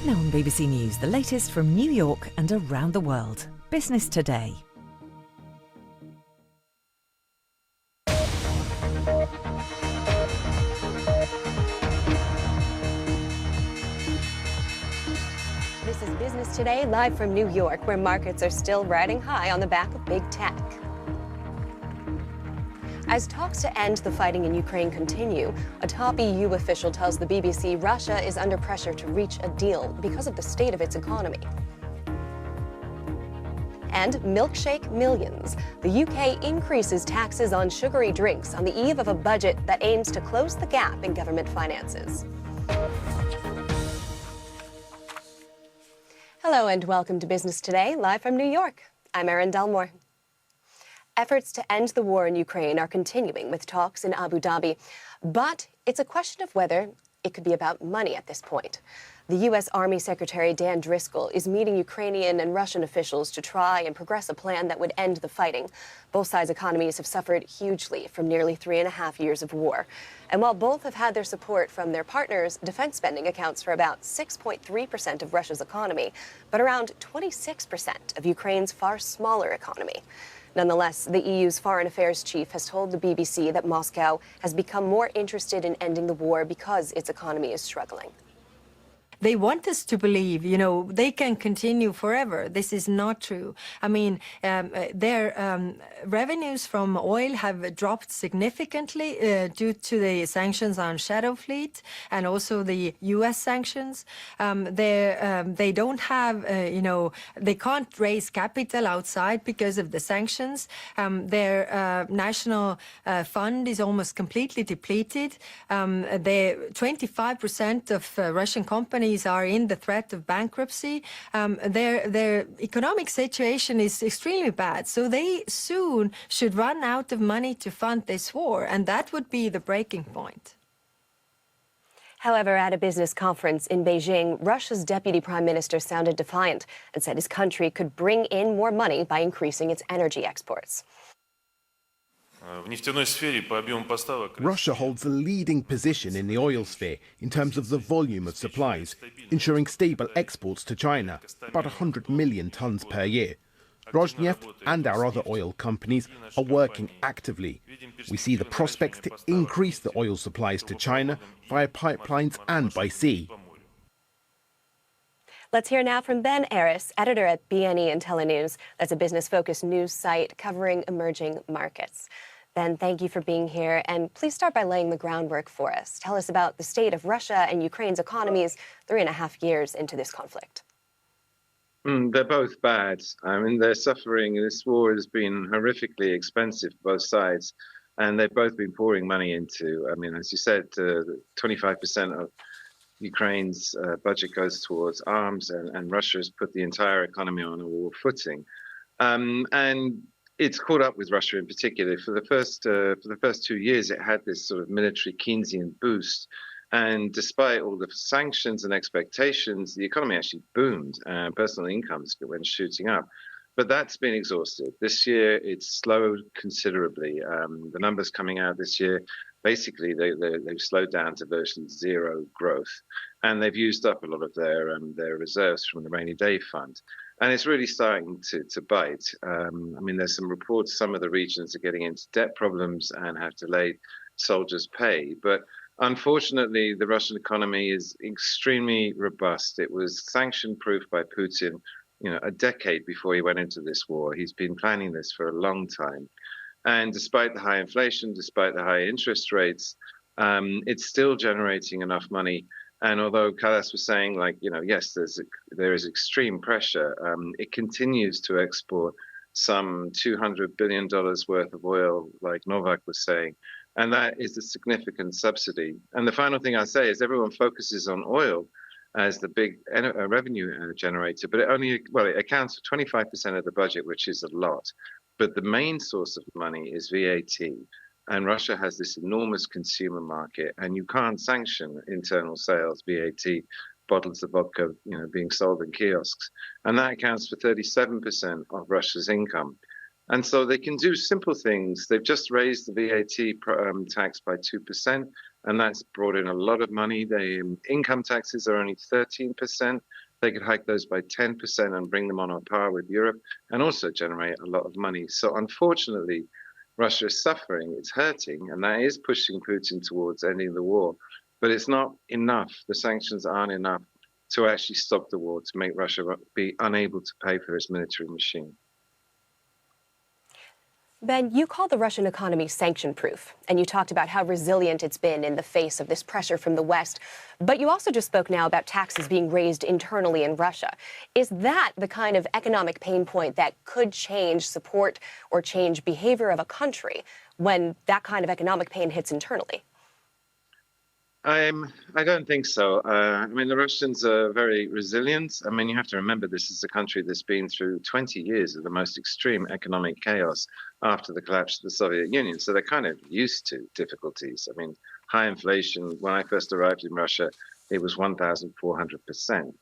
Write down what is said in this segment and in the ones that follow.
Now on BBC News, the latest from New York and around the world. Business Today. This is Business Today, live from New York, where markets are still riding high on the back of big tech. As talks to end the fighting in Ukraine continue, a top EU official tells the BBC Russia is under pressure to reach a deal because of the state of its economy. And milkshake millions. The UK increases taxes on sugary drinks on the eve of a budget that aims to close the gap in government finances. Hello and welcome to Business Today, live from New York. I'm Erin Delmore. Efforts to end the war in Ukraine are continuing with talks in Abu Dhabi, but it's a question of whether it could be about money at this point. The U.S. Army Secretary Dan Driscoll is meeting Ukrainian and Russian officials to try and progress a plan that would end the fighting. Both sides' economies have suffered hugely from nearly 3.5 years of war. And while both have had their support from their partners, defense spending accounts for about 6.3% of Russia's economy, but around 26% of Ukraine's far smaller economy. Nonetheless, the EU's foreign affairs chief has told the BBC that Moscow has become more interested in ending the war because its economy is struggling. They want us to believe, they can continue forever. This is not true. I mean, their revenues from oil have dropped significantly due to the sanctions on Shadow Fleet and also the U.S. sanctions. They don't have, they can't raise capital outside because of the sanctions. Their national fund is almost completely depleted. 25% of Russian companies are in the threat of bankruptcy. Their economic situation is extremely bad. So they soon should run out of money to fund this war, and that would be the breaking point. However, at a business conference in Beijing, Russia's deputy prime minister sounded defiant and said his country could bring in more money by increasing its energy exports. Russia holds a leading position in the oil sphere in terms of the volume of supplies, ensuring stable exports to China, about 100 million tons per year. Rosneft and our other oil companies are working actively. We see the prospects to increase the oil supplies to China via pipelines and by sea. Let's hear now from Ben Aris, editor at BNE and Telenews. That's a business-focused news site covering emerging markets. Ben, thank you for being here, and please start by laying the groundwork for us. Tell us about the state of Russia and Ukraine's economies 3.5 years into this conflict. They're both bad. I mean, they're suffering. This war has been horrifically expensive for both sides, and they've both been pouring money into, as you said, 25% of Ukraine's budget goes towards arms, and Russia has put the entire economy on a war footing. And it's caught up with Russia in particular. For the first 2 years, it had this sort of military Keynesian boost. And despite all the sanctions and expectations, the economy actually boomed. Personal incomes went shooting up. But that's been exhausted. This year, it's slowed considerably. The numbers coming out this year, basically, they've slowed down to virtually zero growth. And they've used up a lot of their reserves from the rainy day fund. And it's really starting to bite. There's some reports some of the regions are getting into debt problems and have delayed soldiers' pay. But unfortunately, the Russian economy is extremely robust. It was sanction-proof by Putin, a decade before he went into this war. He's been planning this for a long time. And despite the high inflation, despite the high interest rates, it's still generating enough money. And although Kallas was saying, yes, there is extreme pressure, it continues to export some $200 billion worth of oil, like Novak was saying. And that is a significant subsidy. And the final thing I say is everyone focuses on oil as the big revenue generator, but it accounts for 25% of the budget, which is a lot. But the main source of money is VAT. And Russia has this enormous consumer market, and you can't sanction internal sales, VAT, bottles of vodka, being sold in kiosks. And that accounts for 37% of Russia's income. And so they can do simple things. They've just raised the VAT tax by 2%. and that's brought in a lot of money. The income taxes are only 13%. They could hike those by 10% and bring them on a par with Europe and also generate a lot of money. So unfortunately, Russia is suffering, it's hurting, and that is pushing Putin towards ending the war. But it's not enough. The sanctions aren't enough to actually stop the war, to make Russia be unable to pay for its military machine. Ben, you called the Russian economy sanction-proof, and you talked about how resilient it's been in the face of this pressure from the West. But you also just spoke now about taxes being raised internally in Russia. Is that the kind of economic pain point that could change support or change behavior of a country when that kind of economic pain hits internally? I don't think so. I mean, the Russians are very resilient. I mean, you have to remember this is a country that's been through 20 years of the most extreme economic chaos after the collapse of the Soviet Union. So they're kind of used to difficulties. I mean, high inflation, when I first arrived in Russia, it was 1,400%.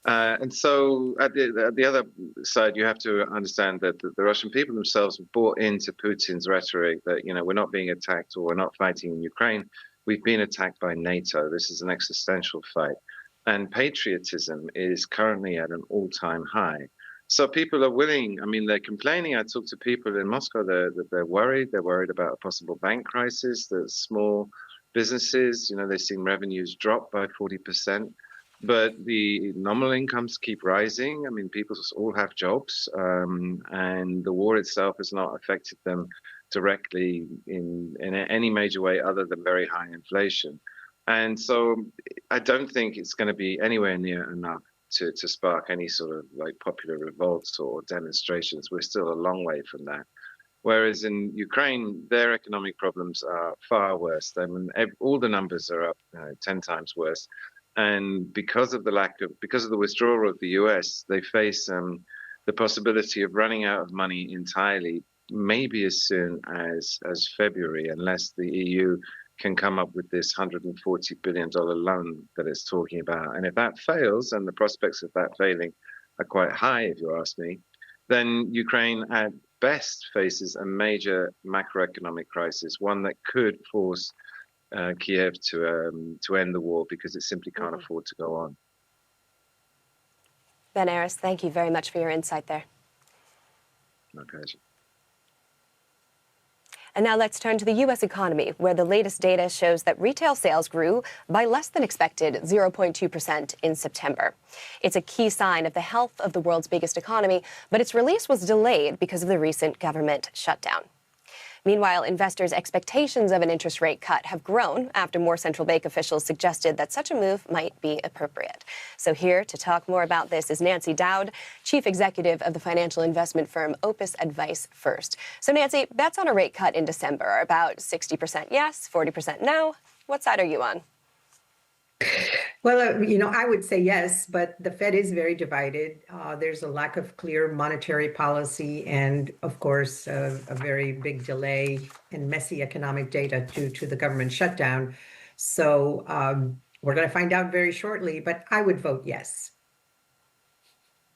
And so at the other side, you have to understand that the Russian people themselves bought into Putin's rhetoric that, you know, we're not being attacked or we're not fighting in Ukraine. We've been attacked by NATO. This is an existential fight. And patriotism is currently at an all-time high. So people are willing, I mean, they're complaining. I talk to people in Moscow, they're worried. They're worried about a possible bank crisis. The small businesses, you know, they've seen revenues drop by 40%. But the nominal incomes keep rising. I mean, people all have jobs, and the war itself has not affected them directly in any major way other than very high inflation. And so I don't think it's going to be anywhere near enough to spark any sort of like popular revolts or demonstrations. We're still a long way from that. Whereas in Ukraine, their economic problems are far worse. I mean, all the numbers are up 10 times worse. And because of the withdrawal of the US, they face the possibility of running out of money entirely, maybe as soon as February, unless the EU can come up with this $140 billion loan that it's talking about. And if that fails, and the prospects of that failing are quite high, if you ask me, then Ukraine at best faces a major macroeconomic crisis, one that could force Kiev to end the war because it simply can't afford to go on. Ben Aris, thank you very much for your insight there. My pleasure. And now let's turn to the U.S. economy, where the latest data shows that retail sales grew by less than expected 0.2% in September. It's a key sign of the health of the world's biggest economy, but its release was delayed because of the recent government shutdown. Meanwhile, investors' expectations of an interest rate cut have grown after more central bank officials suggested that such a move might be appropriate. So here to talk more about this is Nancy Dowd, chief executive of the financial investment firm Opus Advice First. So Nancy, bets on a rate cut in December are about 60% yes, 40% no. What side are you on? Well, I would say yes, but the Fed is very divided. There's a lack of clear monetary policy and, of course, a very big delay and messy economic data due to the government shutdown. So we're going to find out very shortly, but I would vote yes.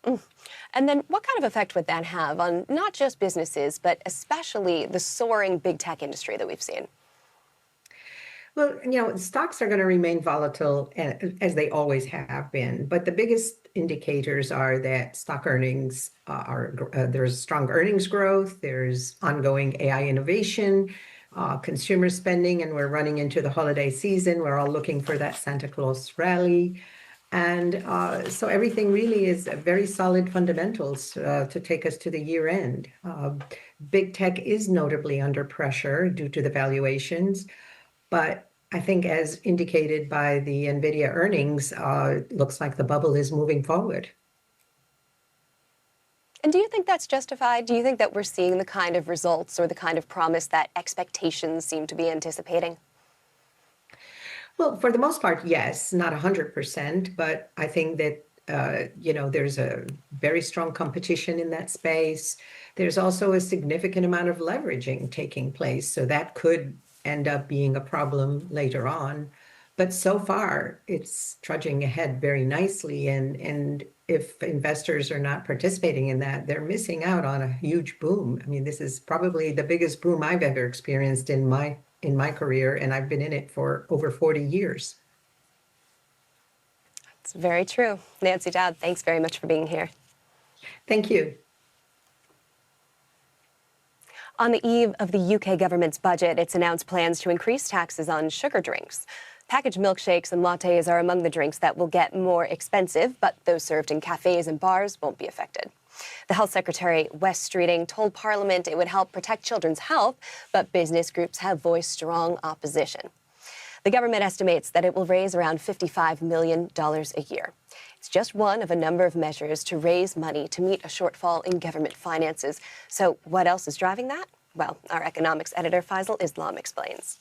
And then what kind of effect would that have on not just businesses, but especially the soaring big tech industry that we've seen? Well, stocks are going to remain volatile as they always have been. But the biggest indicators are that stock earnings there's strong earnings growth, there's ongoing AI innovation, consumer spending, and we're running into the holiday season. We're all looking for that Santa Claus rally. And so everything really is very solid fundamentals to take us to the year end. Big tech is notably under pressure due to the valuations. But I think as indicated by the NVIDIA earnings, it looks like the bubble is moving forward. And do you think that's justified? Do you think that we're seeing the kind of results or the kind of promise that expectations seem to be anticipating? Well, for the most part, yes, not 100%, but I think that, there's a very strong competition in that space. There's also a significant amount of leveraging taking place, so that could end up being a problem later on. But so far, it's trudging ahead very nicely. And if investors are not participating in that, they're missing out on a huge boom. I mean, this is probably the biggest boom I've ever experienced in my in my career, and I've been in it for over 40 years. It's very true. Nancy Dowd, thanks very much for being here. Thank you. On the eve of the UK government's budget, it's announced plans to increase taxes on sugar drinks. Packaged milkshakes and lattes are among the drinks that will get more expensive, but those served in cafes and bars won't be affected. The Health Secretary, Wes Streeting, told Parliament it would help protect children's health, but business groups have voiced strong opposition. The government estimates that it will raise around $55 million a year. It's just one of a number of measures to raise money to meet a shortfall in government finances. So what else is driving that? Well, our economics editor Faisal Islam explains.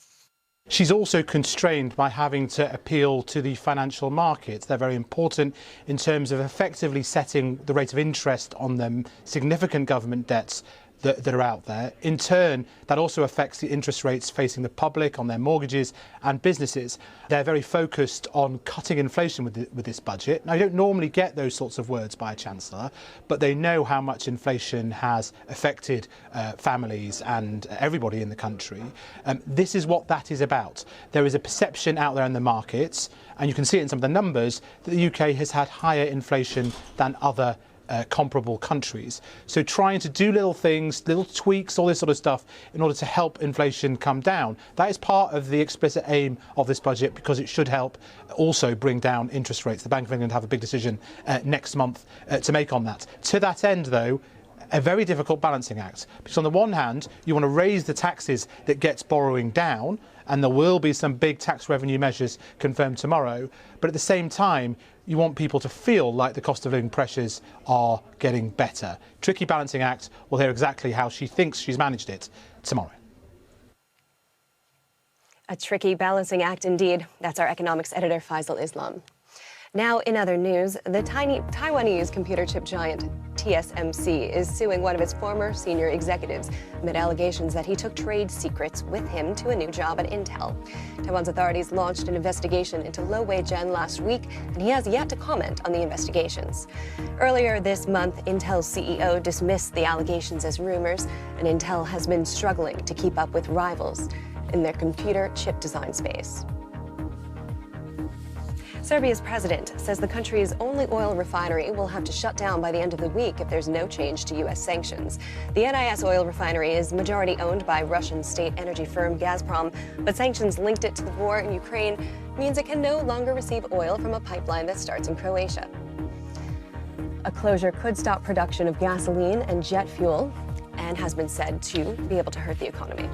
She's also constrained by having to appeal to the financial markets. They're very important in terms of effectively setting the rate of interest on them significant government debts that are out there. In turn, that also affects the interest rates facing the public on their mortgages and businesses. They're very focused on cutting inflation with this budget. Now, you don't normally get those sorts of words by a chancellor, but they know how much inflation has affected families and everybody in the country. This is what that is about. There is a perception out there in the markets, and you can see it in some of the numbers, that the UK has had higher inflation than other comparable countries. So trying to do little things, little tweaks, all this sort of stuff in order to help inflation come down. That is part of the explicit aim of this budget, because it should help also bring down interest rates. The Bank of England have a big decision next month to make on that. To that end, though, a very difficult balancing act, because on the one hand you want to raise the taxes that gets borrowing down, and there will be some big tax revenue measures confirmed tomorrow, but at the same time you want people to feel like the cost of living pressures are getting better. Tricky balancing act. We'll hear exactly how she thinks she's managed it tomorrow. A tricky balancing act indeed. That's our economics editor Faisal Islam. Now, in other news, the Taiwanese computer chip giant TSMC is suing one of its former senior executives amid allegations that he took trade secrets with him to a new job at Intel. Taiwan's authorities launched an investigation into Lo Wei-jen last week, and he has yet to comment on the investigations. Earlier this month, Intel's CEO dismissed the allegations as rumors, and Intel has been struggling to keep up with rivals in their computer chip design space. Serbia's president says the country's only oil refinery will have to shut down by the end of the week if there's no change to U.S. sanctions. The NIS oil refinery is majority owned by Russian state energy firm Gazprom, but sanctions linked it to the war in Ukraine means it can no longer receive oil from a pipeline that starts in Croatia. A closure could stop production of gasoline and jet fuel and has been said to be able to hurt the economy.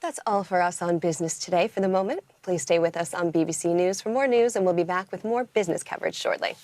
That's all for us on Business Today for the moment. Please stay with us on BBC News for more news, and we'll be back with more business coverage shortly.